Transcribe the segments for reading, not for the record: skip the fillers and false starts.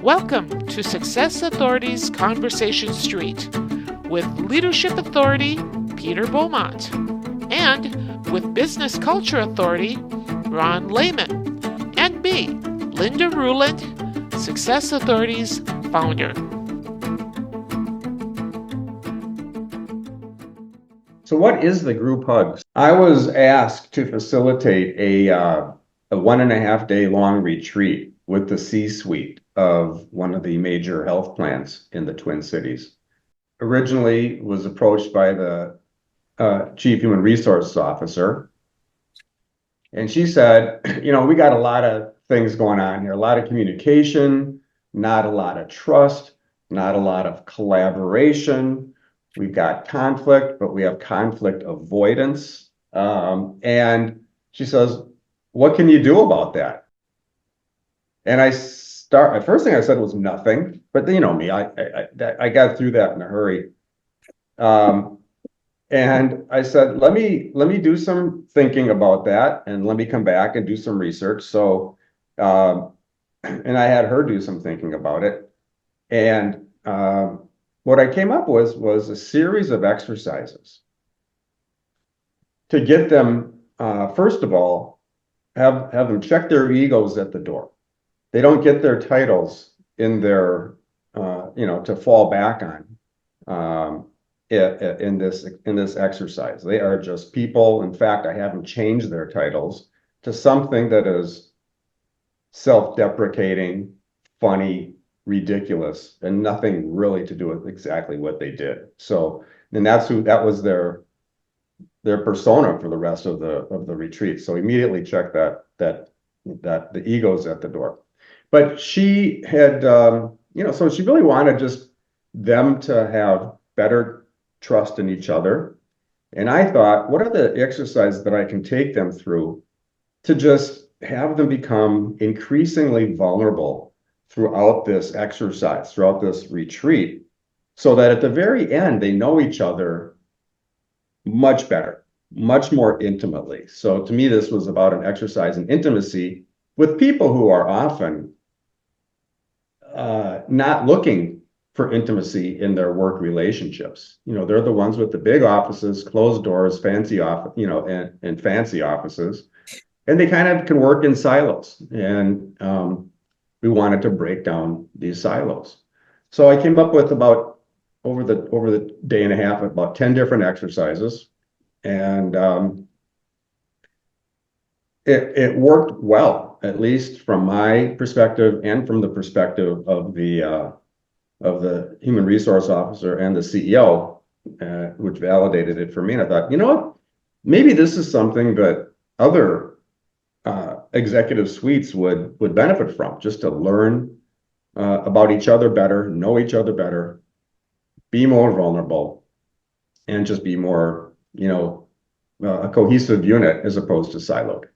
Welcome to Success Authorities Conversation Street with Leadership Authority Peter Beaumont and with Business Culture Authority Ronn Lehmann and me, Linda Ruhland, Success Authorities founder. So what is the group hugs? I was asked to facilitate a 1.5 day long retreat with the C-suite of one of the major health plans in the Twin Cities. Originally was approached by the Chief Human Resource Officer. And she said, we got a lot of things going on here, a lot of communication, not a lot of trust, not a lot of collaboration. We've got conflict, but we have conflict avoidance. And she says, what can you do about that? And first thing I said was nothing, but you know me, I got through that in a hurry. And I said, let me do some thinking about that and let me come back and do some research. So, and I had her do some thinking about it. And what I came up with was a series of exercises to get them, first of all, have them check their egos at the door. They don't get their titles in their, to fall back on in this exercise. They are just people. In fact, I have them change their titles to something that is self-deprecating, funny, ridiculous, and nothing really to do with exactly what they did. So, and that was their persona for the rest of the retreat. So immediately check that the ego's at the door. But she had, so she really wanted just them to have better trust in each other. And I thought, what are the exercises that I can take them through to just have them become increasingly vulnerable throughout this exercise, throughout this retreat, so that at the very end, they know each other much better, much more intimately. So to me, this was about an exercise in intimacy with people who are often not looking for intimacy in their work relationships. They're the ones with the big offices, closed doors, fancy and fancy offices, and they kind of can work in silos. And we wanted to break down these silos. So I came up with about over the day and a half, about 10 different exercises, and it worked well, at least from my perspective and from the perspective of the human resource officer and the CEO, which validated it for me. And I thought, what? Maybe this is something that other executive suites would benefit from, just to learn about each other better, know each other better, be more vulnerable, and just be more, a cohesive unit as opposed to siloed.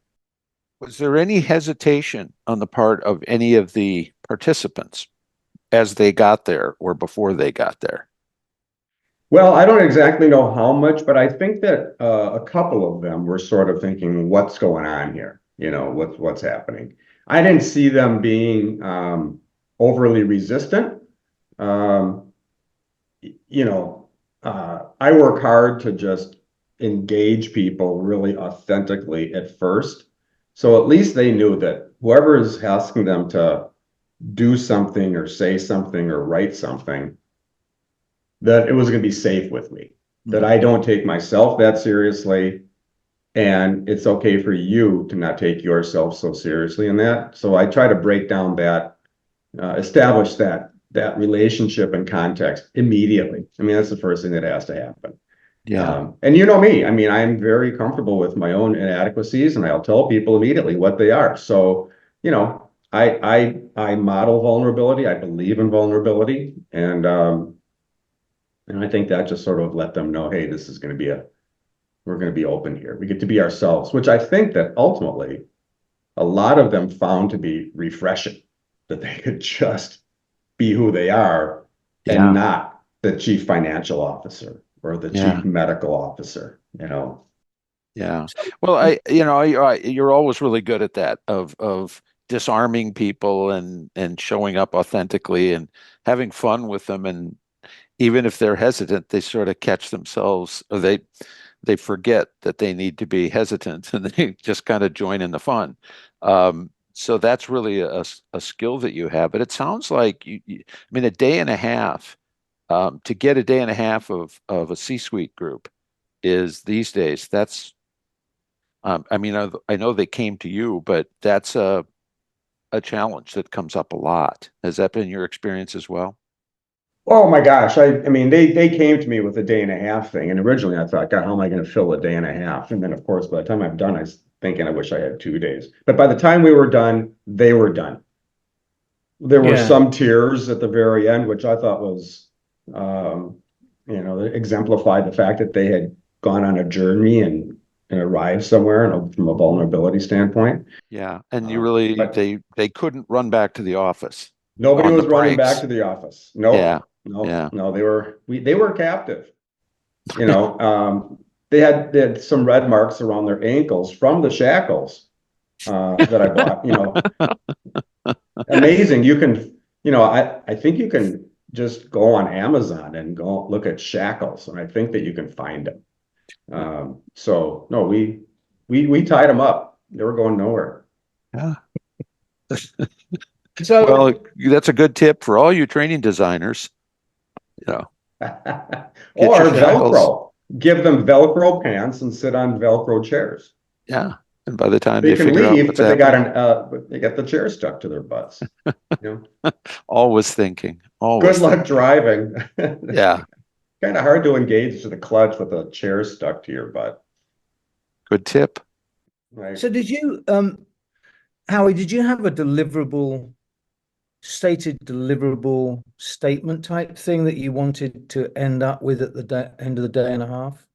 Was there any hesitation on the part of any of the participants as they got there or before they got there? Well, I don't exactly know how much, but I think that a couple of them were sort of thinking, what's going on here? What's happening? I didn't see them being overly resistant. I work hard to just engage people really authentically at first. So at least they knew that whoever is asking them to do something or say something or write something, that it was going to be safe with me, that I don't take myself that seriously, and it's okay for you to not take yourself so seriously in that. So I try to break down that, establish that relationship and context immediately. I mean, that's the first thing that has to happen. Yeah. And you know me, I mean, I'm very comfortable with my own inadequacies, and I'll tell people immediately what they are. So, I model vulnerability. I believe in vulnerability. And I think that just sort of let them know, hey, this is going to be we're going to be open here. We get to be ourselves, which I think that ultimately a lot of them found to be refreshing, that they could just be who they are and not the chief financial officer or the chief medical officer, Yeah. Well, you're always really good at that of disarming people and showing up authentically and having fun with them. And even if they're hesitant, they sort of catch themselves, or they forget that they need to be hesitant, and they just kind of join in the fun. So that's really a skill that you have. But it sounds like I mean, a day and a half, to get a day and a half of a C-suite group is these days. That's I mean, I know they came to you, but that's a challenge that comes up a lot. Has that been your experience as well? Oh my gosh. I mean, they came to me with a day and a half thing. And originally I thought, God, how am I going to fill a day and a half? And then of course, by the time I'm done, I was thinking I wish I had 2 days. But by the time we were done, they were done. There were Yeah. some tears at the very end, which I thought was, exemplified the fact that they had gone on a journey and arrived somewhere, from a vulnerability standpoint. Yeah, and you really But they couldn't run back to the ofse nobody on the was running back breaks. to the office. Yeah, No, yeah. no, they were captive. You know, they had some red marks around their ankles from the shackles that I bought. Amazing. You can, I think you can just go on Amazon and go look at shackles, and I think that you can find them. So no, we tied them up. They were going nowhere. Yeah. So Well, that's a good tip for all you training designers. You know, get Or your shackles. Velcro. Give them Velcro pants and sit on Velcro chairs. Yeah, and by the time They you can figure out leave, what's but happening, they got the chair stuck to their butts. always thinking, Good always luck thinking. driving. Yeah, Kind of hard to engage to the clutch with a chair stuck to your butt. good tip. Right. so did you Howie, did you have a stated deliverable statement type thing that you wanted to end up with at the end of the day and a half?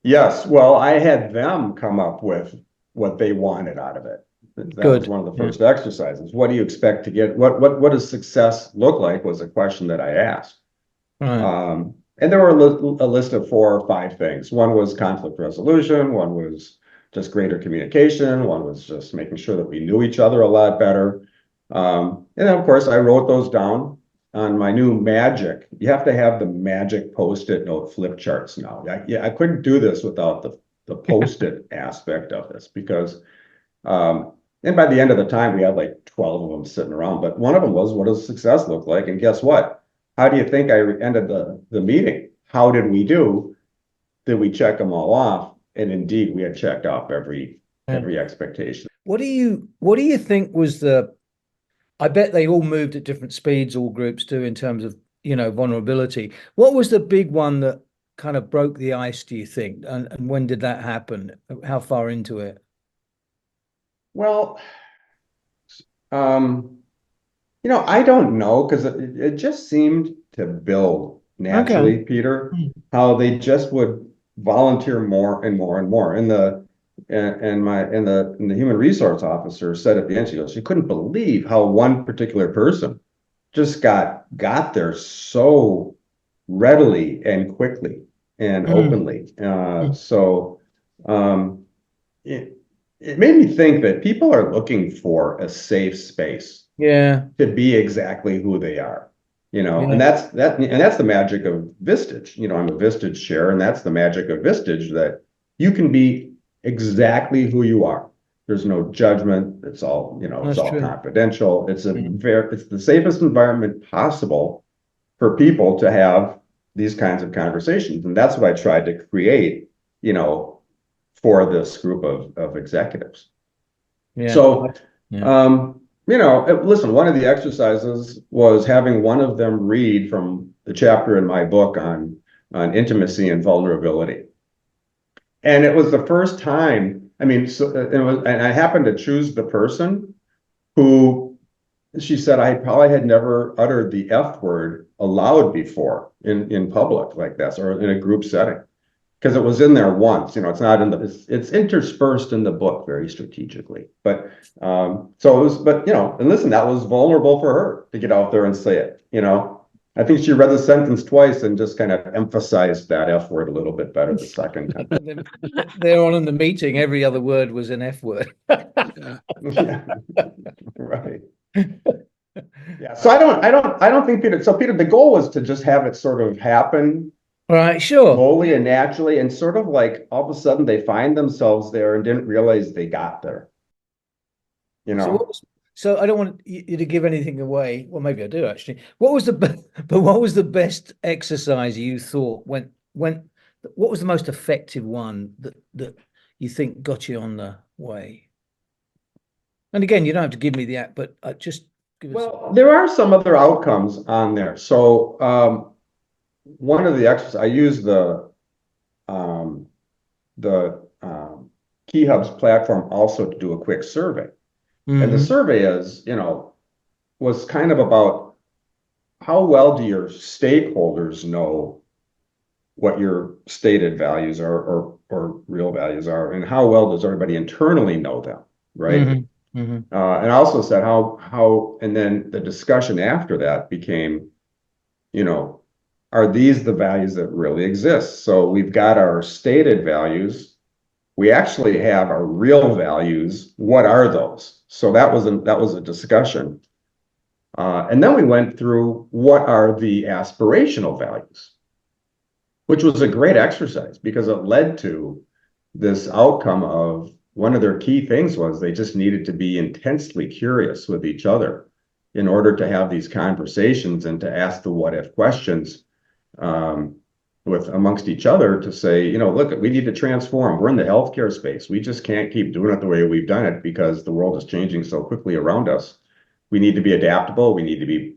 Yes, well, I had them come up with what they wanted out of it. That was Good. one of the Yeah. first exercises. What do you expect to get? What does success look like was a question that I asked. Right. And there were a list of 4 or 5 things. One was conflict resolution, one was just greater communication, one was just making sure that we knew each other a lot better. And then, of course, I wrote those down on my new magic. You have to have the magic post-it note flip charts now. I couldn't do this without the post-it aspect of this, because and by the end of the time we had like 12 of them sitting around. But one of them was, what does success look like? And guess what? How do you think I ended the meeting? How did we do? Did we check them all off? And indeed, we had checked off every expectation. What do you think was I bet they all moved at different speeds, all groups do, in terms of, vulnerability. What was the big one that kind of broke the ice, do you think? And when did that happen? How far into it? Well, I don't know, because it just seemed to build naturally, Okay. Peter, how they just would volunteer more and more and more. And the human resource officer said at the end, she goes, you couldn't believe how one particular person just got there so readily and quickly and openly. So it made me think that people are looking for a safe space Yeah. to be exactly who they are, and Yeah. that's the magic of Vistage. I'm a Vistage chair, and that's the magic of Vistage, that you can be exactly who you are. There's no judgment. It's all, it's That's all true. confidential. It's the safest environment possible for people to have these kinds of conversations. And that's what I tried to create, for this group of executives. Yeah. So, Yeah. listen, one of the exercises was having one of them read from the chapter in my book on intimacy and vulnerability. And it was the first time, and I happened to choose the person who, she said, I probably had never uttered the F word aloud before in public like this, or in a group setting. Because it was in there once, it's not it's interspersed in the book very strategically. But so it was, and listen, that was vulnerable for her to get out there and say it, I think she read the sentence twice and just kind of emphasized that F word a little bit better the second time. They're on in the meeting, every other word was an F word. Yeah. Yeah, right. Yeah, so I don't think Peter, so Peter, the goal was to just have it sort of happen Right, sure. slowly and naturally, and sort of like all of a sudden they find themselves there and didn't realize they got there. You So, know, so I don't want you to give anything away. Well, maybe I do actually. What was what was the best exercise you thought when what was the most effective one that you think got you on the way? And again, you don't have to give me the act, but just give us. well, there are some other outcomes on there. So one of the exercises I use um, the Key Hub's platform also to do a quick survey. And the survey is, was kind of about how well do your stakeholders know what your stated values are or real values are, and how well does everybody internally know them, right? And I also said and then the discussion after that became, are these the values that really exist? So we've got our stated values. We actually have our real values. What are those? So that was a discussion. And then we went through what are the aspirational values, which was a great exercise because it led to this outcome of one of their key things was they just needed to be intensely curious with each other in order to have these conversations and to ask the what if questions with amongst each other to say, look, we need to transform. We're in the healthcare space. We just can't keep doing it the way we've done it because the world is changing so quickly around us. We need to be adaptable. We need to be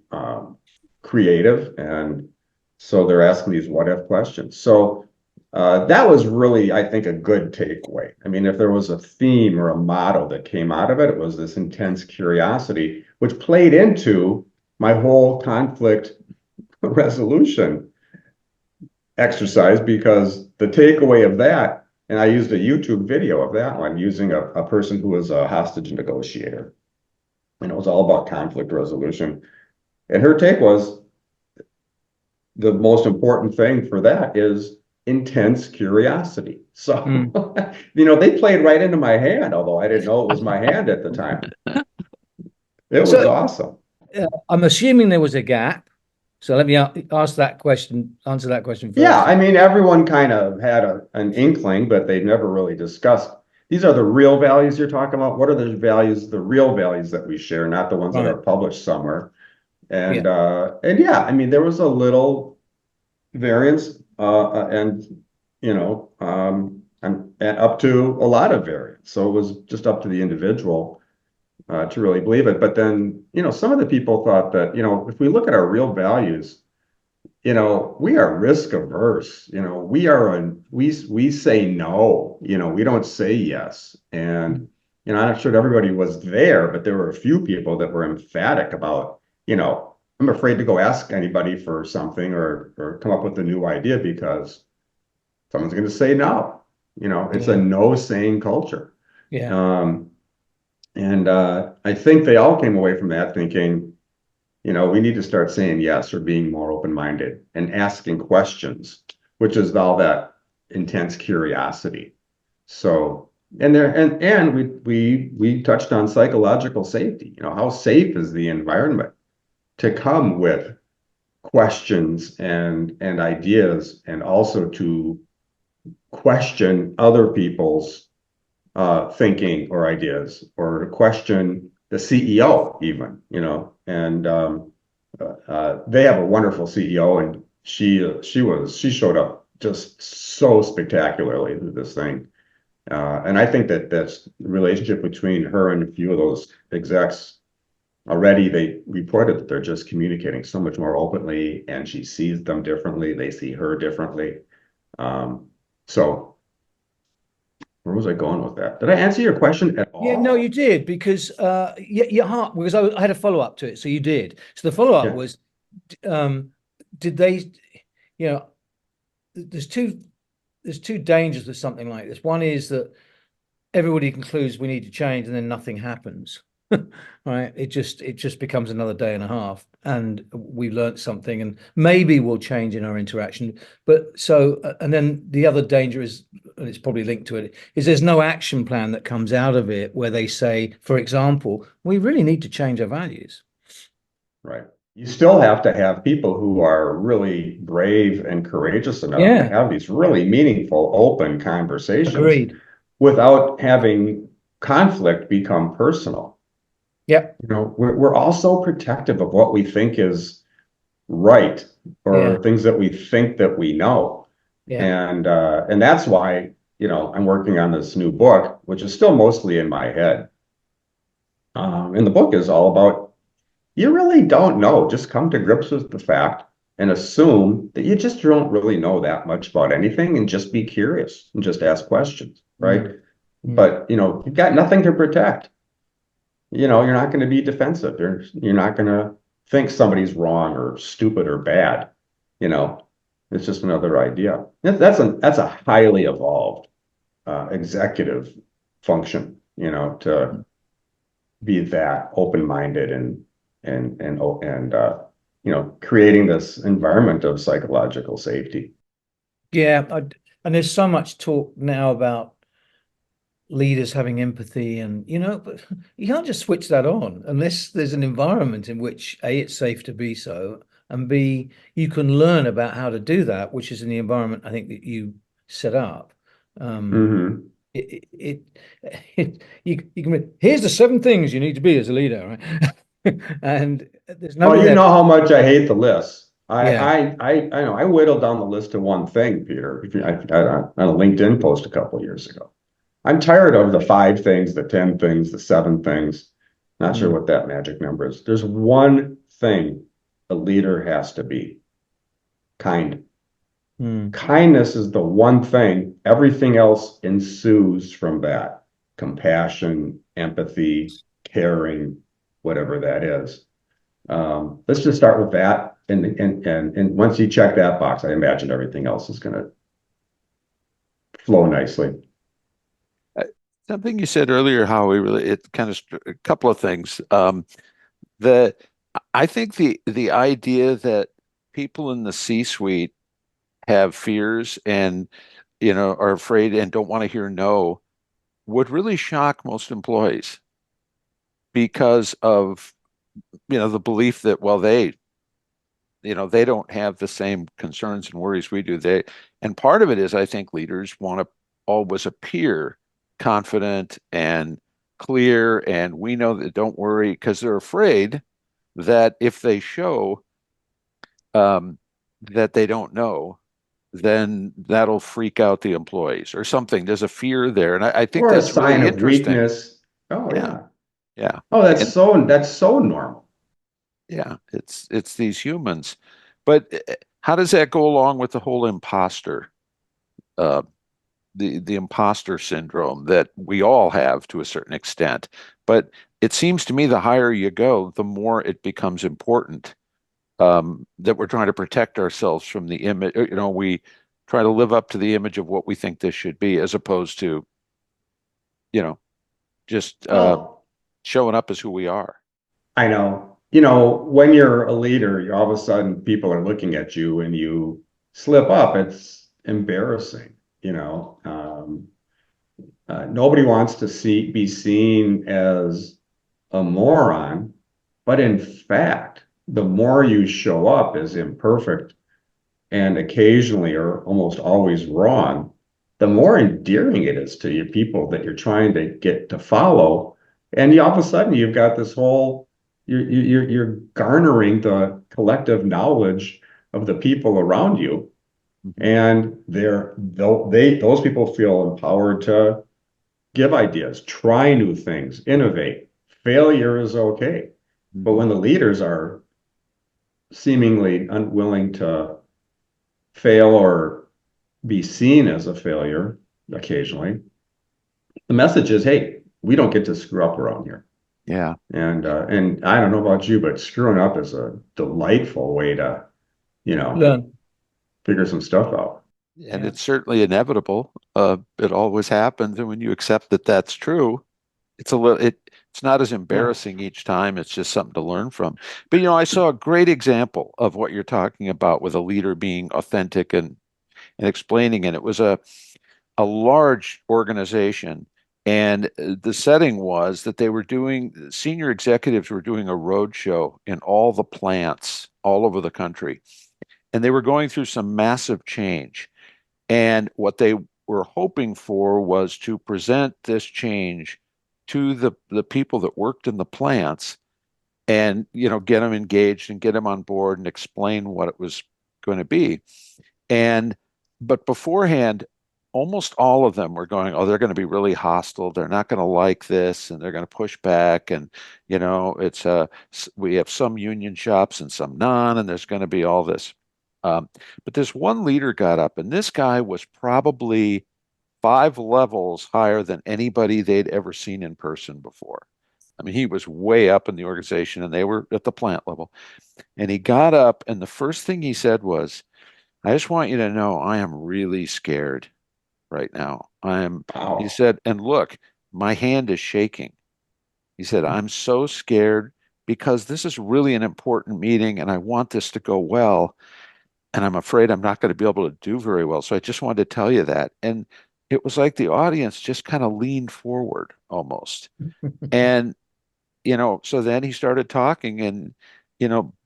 creative. And so they're asking these what if questions. So that was really, I think, a good takeaway. I mean, if there was a theme or a motto that came out of it, it was this intense curiosity, which played into my whole conflict resolution exercise, because the takeaway of that, and I used a YouTube video of that one using a person who was a hostage negotiator, and it was all about conflict resolution. And her take was the most important thing for that is intense curiosity. So, they played right into my hand, although I didn't know it was my hand at the time. It was awesome. I'm assuming there was a gap. So let me answer that question first. Yeah, I mean, everyone kind of had an inkling, but they never really discussed. These are the real values you're talking about. What are the values, the real values that we share, not the ones that are published somewhere? And yeah, I mean, there was a little variance, and up to a lot of variance. So it was just up to the individual to really believe it. But then, some of the people thought that, if we look at our real values, we are risk averse. We say no. We don't say yes. And I'm not sure everybody was there, but there were a few people that were emphatic about, I'm afraid to go ask anybody for something or come up with a new idea because someone's going to say no. It's a no saying culture. Yeah. And I think they all came away from that thinking, we need to start saying yes or being more open-minded and asking questions, which is all that intense curiosity. So, and we touched on psychological safety. How safe is the environment to come with questions and ideas, and also to question other people's thinking or ideas, or to question the CEO even, and they have a wonderful CEO, and she showed up just so spectacularly through this thing. And I think that's the relationship between her and a few of those execs. Already they reported that they're just communicating so much more openly, and she sees them differently. They see her differently. So where was I going with that? Did I answer your question at all? Yeah, no, you did, because your heart, because I had a follow-up to it. So you did. So the follow-up was, did they, there's two dangers with something like this. One is that everybody concludes we need to change and then nothing happens. right? It just becomes another day and a half, and we learned something, and maybe we'll change in our interaction. But so, and then the other danger is, and it's probably linked to it, is there's no action plan that comes out of it where they say, for example, we really need to change our values. Right. You still have to have people who are really brave and courageous enough to Yeah, have these really meaningful, open conversations agreed. without having conflict become personal. Yep. You know, we're all so protective of what we think is right Yeah. or things that we think that we know. Yeah. And that's why, you know, I'm working on this new book, which is still mostly in my head. And the book is all about you really don't know. Just come to grips with the fact and assume that you just don't really know that much about anything and just be curious and just ask questions, right? But, you know, you've got nothing to protect. You know, you're not going to be defensive. You're not going to think somebody's wrong or stupid or bad. You know, it's just another idea. That's a highly evolved executive function, you know, to be that open-minded and you know, creating this environment of psychological safety. Yeah. And there's so much talk now about leaders having empathy, and but you can't just switch that on unless there's an environment in which A, it's safe to be so, and B, you can learn about how to do that, which is in the environment I think that you set up. Mm-hmm. You can be, here's the 7 things you need to be as a leader, right? And there's Well, nobody you there. know how much I hate the list. Yeah. I know I whittled down the list to one thing, Peter. On a LinkedIn post a couple of years ago. I'm tired of the 5 things, the 10 things, the 7 things. Not sure what that magic number is. There's one thing a leader has to be: kind. Kindness is the one thing. Everything else ensues from that. Compassion, empathy, caring, whatever that is. Let's just start with that. And once you check that box, I imagine everything else is going to flow nicely. Something you said earlier, Howie, really, it kind of a couple of things. I think the idea that people in the C-suite have fears and are afraid and don't want to hear no would really shock most employees because of the belief that, well, they don't have the same concerns and worries we do. And part of it is, I think leaders want to always appear confident and clear, and we know that, don't worry, because they're afraid that if they show that they don't know, then that'll freak out the employees or something. There's a fear there, and I think Or a that's sign really of interesting. weakness. Oh, Yeah, yeah. Oh, And that's so normal. yeah, it's these humans. But how does that go along with the whole imposter, uh, the imposter syndrome that we all have to a certain extent? But it seems to me the higher you go, the more it becomes important that we're trying to protect ourselves from the image. We try to live up to the image of what we think this should be, as opposed to, just Well, showing up as who we are. I know. You know, when you're a leader, you all of a sudden people are looking at you and you slip up. It's embarrassing, you know. Nobody wants to be seen as a moron, but in fact, the more you show up as imperfect and occasionally or almost always wrong, the more endearing it is to your people that you're trying to get to follow. And all of a sudden, you've got this whole you're garnering the collective knowledge of the people around you, and those people feel empowered to give ideas, try new things, innovate. Failure is okay, but when the leaders are seemingly unwilling to fail or be seen as a failure occasionally, the message is, hey, we don't get to screw up around here. Yeah. And I don't know about you, but screwing up is a delightful way to, Learn. figure some stuff out. And Yeah. it's certainly inevitable. It always happens, and when you accept that that's true, it's It's not as embarrassing each time. It's just something to learn from. But, I saw a great example of what you're talking about with a leader being authentic and explaining it. It was a large organization. And the setting was that senior executives were doing a road show in all the plants all over the country. And they were going through some massive change. And what they were hoping for was to present this change to the people that worked in the plants and, get them engaged and get them on board and explain what it was going to be. But beforehand, almost all of them were going, oh, they're going to be really hostile. They're not going to like this, and they're going to push back. And, we have some union shops and some non, and there's going to be all this. But this one leader got up, and this guy was probably 5 levels higher than anybody they'd ever seen in person before. I mean, he was way up in the organization, and they were at the plant level. And he got up, and the first thing he said was, I just want you to know I am really scared right now. He said, and look, my hand is shaking. He said, I'm so scared because this is really an important meeting and I want this to go well. And I'm afraid I'm not going to be able to do very well. So I just wanted to tell you that. And it was like the audience just kind of leaned forward almost. And, so then he started talking and,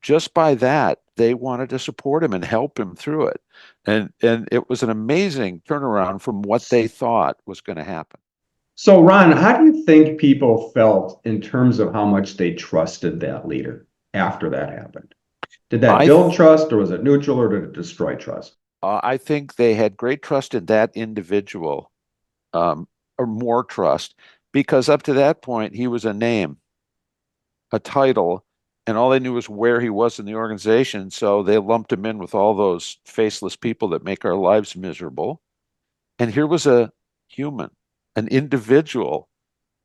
just by that, they wanted to support him and help him through it. And it was an amazing turnaround from what they thought was going to happen. So, Ron, how do you think people felt in terms of how much they trusted that leader after that happened? Did that build trust, or was it neutral, or did it destroy trust? I think they had great trust in that individual, or more trust, because up to that point, he was a name, a title, and all they knew was where he was in the organization. So they lumped him in with all those faceless people that make our lives miserable. And here was a human, an individual,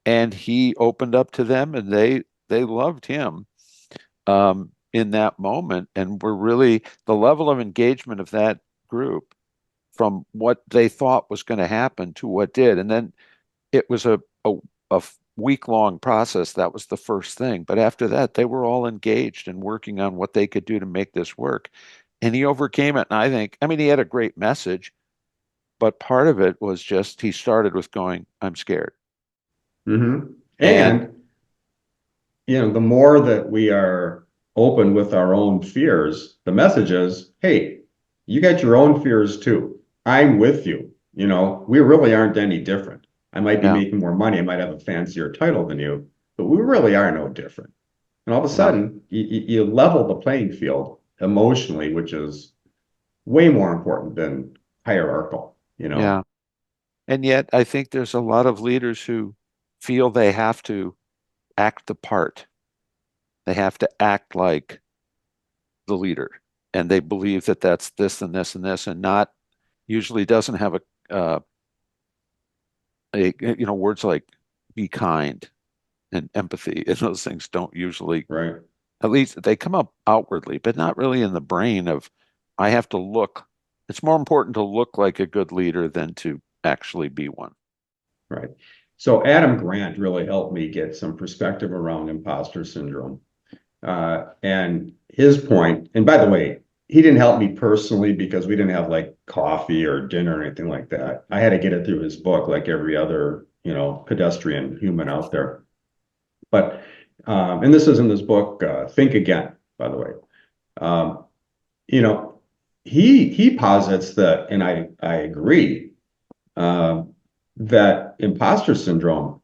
and he opened up to them, and they loved him in that moment, and were really the level of engagement of that group from what they thought was going to happen to what did. And then it was a week-long process. That was the first thing. But after that, they were all engaged and working on what they could do to make this work. And he overcame it. And he had a great message, but part of it was just he started with going, I'm scared. Mm-hmm. And, the more that we are open with our own fears, the message is, hey, you got your own fears too. I'm with you. We really aren't any different. I might be making more money. I might have a fancier title than you, but we really are no different. And all of a sudden, you level the playing field emotionally, which is way more important than hierarchical, Yeah. And yet, I think there's a lot of leaders who feel they have to act the part. They have to act like the leader. And they believe that that's this and this and this, and not usually doesn't have words like be kind and empathy. And those things don't usually, right. At least they come up outwardly, but not really in the brain of, I have to look. It's more important to look like a good leader than to actually be one. Right. So Adam Grant really helped me get some perspective around imposter syndrome. And his point, and by the way, he didn't help me personally because we didn't have like coffee or dinner or anything like that. I had to get it through his book like every other, pedestrian human out there. But, and this is in this book, Think Again, by the way. He posits that, and I agree, that imposter syndrome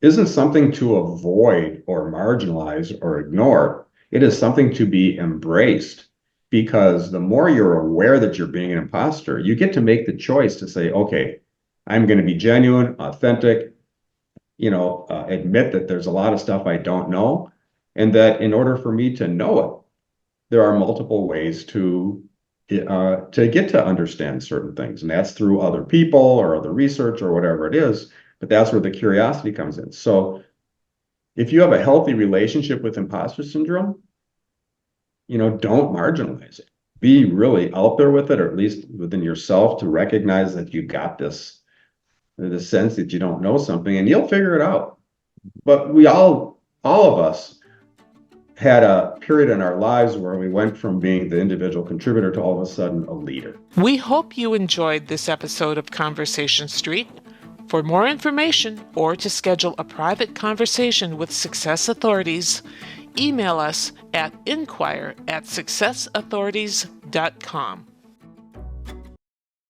isn't something to avoid or marginalize or ignore. It is something to be embraced, because the more you're aware that you're being an imposter, you get to make the choice to say, okay, I'm going to be genuine, authentic, admit that there's a lot of stuff I don't know, and that in order for me to know it, there are multiple ways to get to understand certain things. And that's through other people or other research or whatever it is. But that's where the curiosity comes in. So if you have a healthy relationship with imposter syndrome, don't marginalize it. Be really out there with it, or at least within yourself, to recognize that you got this, the sense that you don't know something, and you'll figure it out. But all of us had a period in our lives where we went from being the individual contributor to all of a sudden a leader. We hope you enjoyed this episode of Conversation Street. For more information or to schedule a private conversation with Success Authorities, email us at inquire@successauthorities.com.